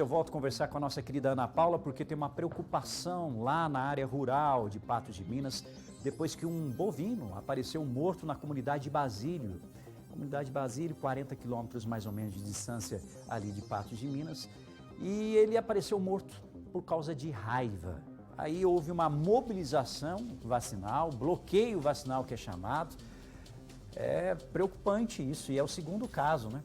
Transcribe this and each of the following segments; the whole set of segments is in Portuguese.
Eu volto a conversar com a nossa querida Ana Paula porque tem uma preocupação lá na área rural de Patos de Minas, depois que um bovino apareceu morto na comunidade de Basílio. Comunidade Basílio, 40 quilômetros mais ou menos de distância ali de Patos de Minas. E ele apareceu morto por causa de raiva. Aí houve uma mobilização vacinal, bloqueio vacinal que é chamado. É preocupante isso e é o segundo caso, né?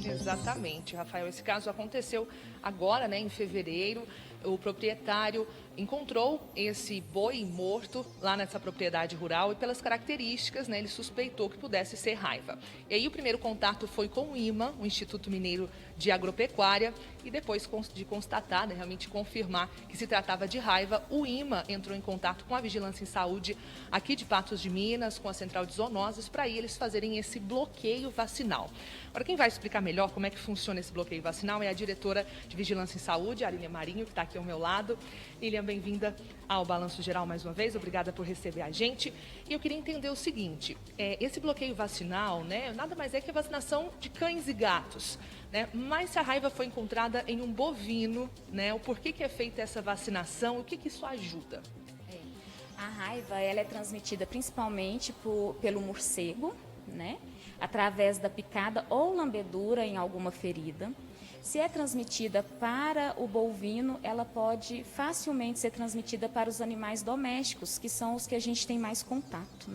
Exatamente, Rafael. Esse caso aconteceu agora, em fevereiro. O proprietário encontrou esse boi morto lá nessa propriedade rural e pelas características, ele suspeitou que pudesse ser raiva. E aí o primeiro contato foi com o IMA, o Instituto Mineiro de Agropecuária, e depois de constatar, realmente confirmar que se tratava de raiva, o IMA entrou em contato com a Vigilância em Saúde aqui de Patos de Minas, com a Central de Zoonoses, para eles fazerem esse bloqueio vacinal. Agora, quem vai explicar melhor como é que funciona esse bloqueio vacinal é a diretora de Vigilância em Saúde, a Lilian Marinho, que está aqui ao meu lado. Lilian, bem-vinda ao Balanço Geral mais uma vez, obrigada por receber a gente. E eu queria entender o seguinte, esse bloqueio vacinal, nada mais é que a vacinação de cães e gatos, mas se a raiva foi encontrada em um bovino, o porquê que é feita essa vacinação, o que isso ajuda? A raiva ela é transmitida principalmente pelo morcego, através da picada ou lambedura em alguma ferida. Se é transmitida para o bovino, ela pode facilmente ser transmitida para os animais domésticos, que são os que a gente tem mais contato,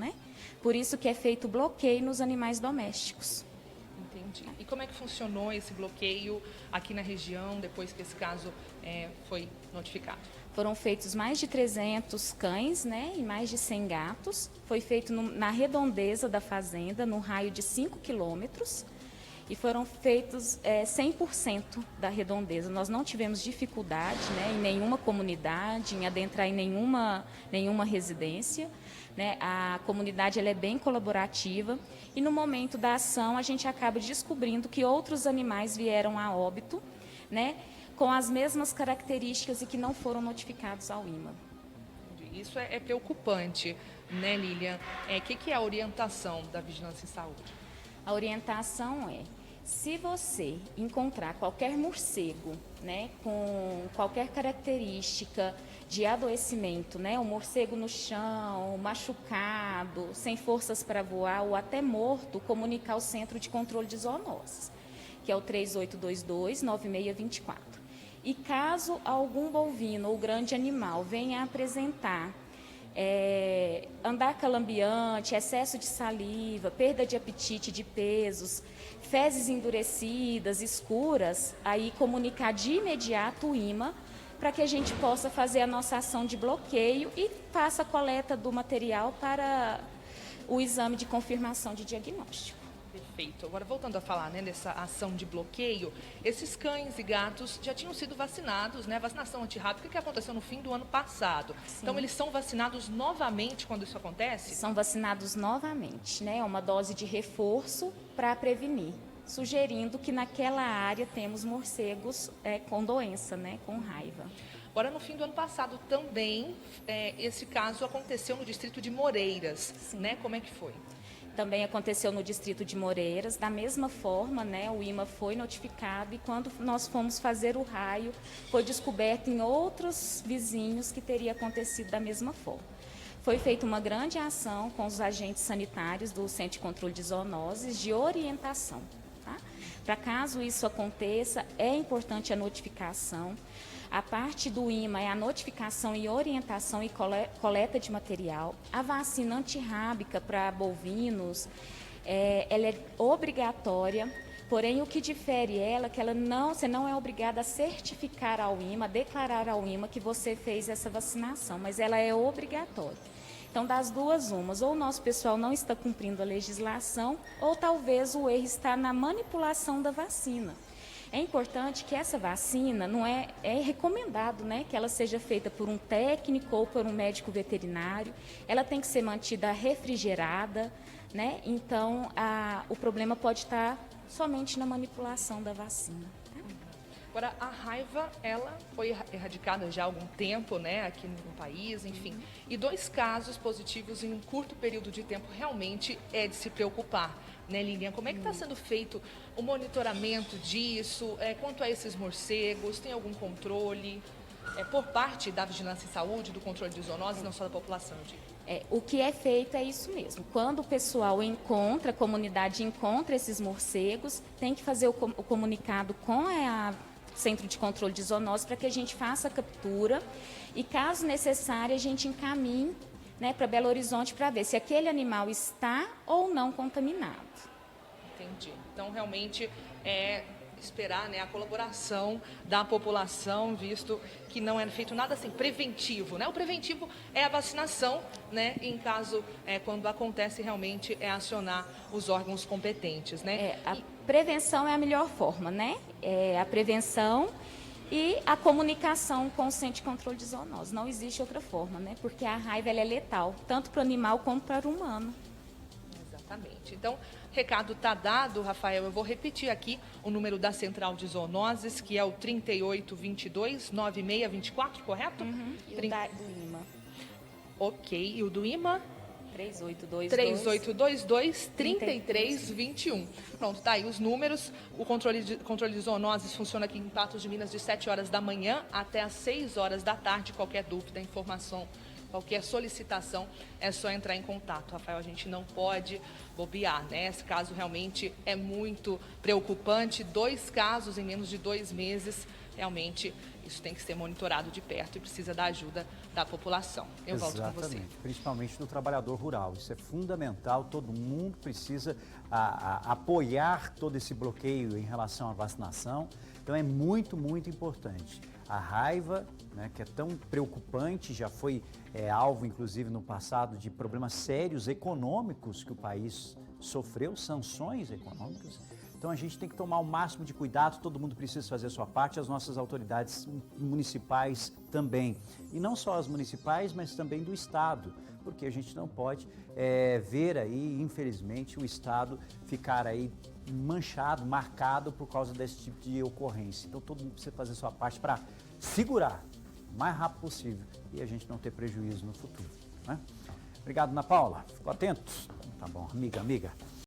Por isso que é feito bloqueio nos animais domésticos. Entendi. E como é que funcionou esse bloqueio aqui na região, depois que esse caso foi notificado? Foram feitos mais de 300 cães, e mais de 100 gatos. Foi feito na redondeza da fazenda, no raio de 5 quilômetros. E foram feitos 100% da redondeza. Nós não tivemos dificuldade em nenhuma comunidade, em adentrar em nenhuma residência. A comunidade ela é bem colaborativa e no momento da ação a gente acaba descobrindo que outros animais vieram a óbito, com as mesmas características e que não foram notificados ao IMA. Isso é preocupante, Lilian? O que é a orientação da Vigilância em Saúde? A orientação é, se você encontrar qualquer morcego, com qualquer característica de adoecimento, um morcego no chão, machucado, sem forças para voar ou até morto, comunicar ao Centro de Controle de Zoonoses, que é o 3822-9624. E caso algum bovino ou grande animal venha a apresentar andar calambiante, excesso de saliva, perda de apetite, de pesos, fezes endurecidas, escuras, aí comunicar de imediato o IMA para que a gente possa fazer a nossa ação de bloqueio e faça a coleta do material para o exame de confirmação de diagnóstico. Perfeito. Agora, voltando a falar dessa ação de bloqueio, esses cães e gatos já tinham sido vacinados, a vacinação antirrábica que aconteceu no fim do ano passado. Sim. Então, eles são vacinados novamente quando isso acontece? São vacinados novamente, é uma dose de reforço para prevenir, sugerindo que naquela área temos morcegos com doença, com raiva. Agora, no fim do ano passado também, esse caso aconteceu no distrito de Moreiras, Como é que foi? Também aconteceu no distrito de Moreiras, da mesma forma, o IMA foi notificado e quando nós fomos fazer o raio, foi descoberto em outros vizinhos que teria acontecido da mesma forma. Foi feita uma grande ação com os agentes sanitários do Centro de Controle de Zoonoses de orientação. Para caso isso aconteça, é importante a notificação. A parte do IMA é a notificação e orientação e coleta de material. A vacina antirrábica para bovinos, ela é obrigatória, porém o que difere ela é que você não é obrigada a certificar ao IMA, a declarar ao IMA que você fez essa vacinação, mas ela é obrigatória. Então, das duas umas, ou o nosso pessoal não está cumprindo a legislação, ou talvez o erro está na manipulação da vacina. É importante que essa vacina é recomendado, que ela seja feita por um técnico ou por um médico veterinário. Ela tem que ser mantida refrigerada, Então, o problema pode estar somente na manipulação da vacina. Agora, a raiva, ela foi erradicada já há algum tempo, né, aqui no país, enfim. E 2 casos positivos em um curto período de tempo realmente é de se preocupar, né, Lilian? Como é que está sendo feito o monitoramento disso? Quanto a esses morcegos, tem algum controle por parte da Vigilância em Saúde, do controle de zoonoses, não só da população, eu digo? O que é feito é isso mesmo. Quando o pessoal encontra, a comunidade encontra esses morcegos, tem que fazer o comunicado com a Centro de Controle de Zoonoses para que a gente faça a captura e, caso necessário, a gente encaminhe, né, para Belo Horizonte para ver se aquele animal está ou não contaminado. Entendi. Então, realmente, esperar, né, a colaboração da população, visto que não é feito nada assim preventivo, né? O preventivo é a vacinação, né? E em caso, quando acontece, realmente é acionar os órgãos competentes, né? A prevenção é a melhor forma, né? A prevenção e a comunicação com o Centro de Controle de Zoonoses. Não existe outra forma, né? Porque a raiva ela é letal, tanto para o animal como para o humano. Exatamente. Então, recado está dado, Rafael. Eu vou repetir aqui o número da Central de Zoonoses, que é o 3822-9624, correto? E o do IMA. Ok. E o do IMA? 3822-3321. Pronto, tá aí os números. O controle de zoonoses funciona aqui em Patos de Minas de 7 horas da manhã até às 6 horas da tarde. Qualquer dúvida, informação, qualquer solicitação, é só entrar em contato. Rafael, a gente não pode bobear, né? Esse caso realmente é muito preocupante. 2 casos em menos de 2 meses. Realmente, isso tem que ser monitorado de perto e precisa da ajuda da população. Eu volto com você. Principalmente do trabalhador rural. Isso é fundamental, todo mundo precisa apoiar todo esse bloqueio em relação à vacinação. Então é muito, muito importante. A raiva, né, que é tão preocupante, já foi alvo, inclusive, no passado, de problemas sérios econômicos que o país sofreu, sanções econômicas. Então a gente tem que tomar o máximo de cuidado, todo mundo precisa fazer a sua parte, as nossas autoridades municipais também. E não só as municipais, mas também do Estado, porque a gente não pode ver aí, infelizmente, o Estado ficar aí manchado, marcado por causa desse tipo de ocorrência. Então todo mundo precisa fazer a sua parte para segurar o mais rápido possível e a gente não ter prejuízo no futuro, né? Obrigado, Ana Paula. Ficou atento? Tá bom, amiga.